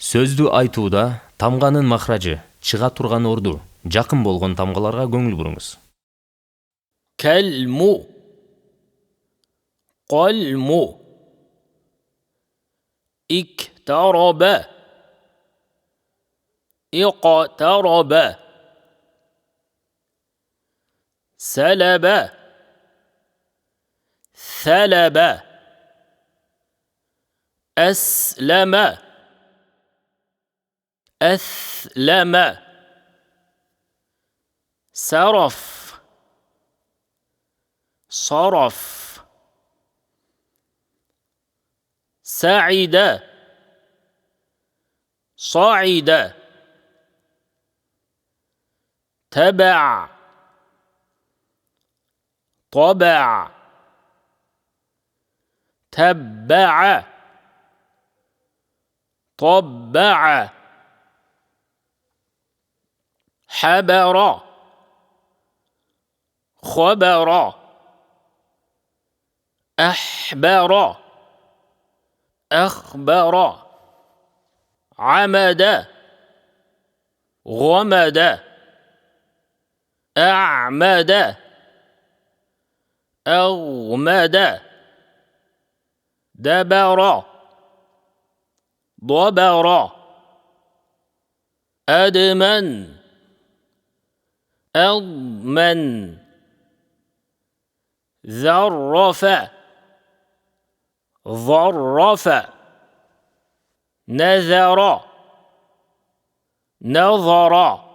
Сөздү айтууда тамганын махражы, чыга турган орду жакын болгон тамгаларга көңүл буруңуз. كلم قلم اقترب اقترب سلب ثلب أسلم أثلم سرف صرف سعد صعد تبع طبع تبع طبع حبر خبر أحبر أخبر عمد غمد أعمد أغمد دبر ضبر أدمن أضمن ذرف ظرف نذر نظر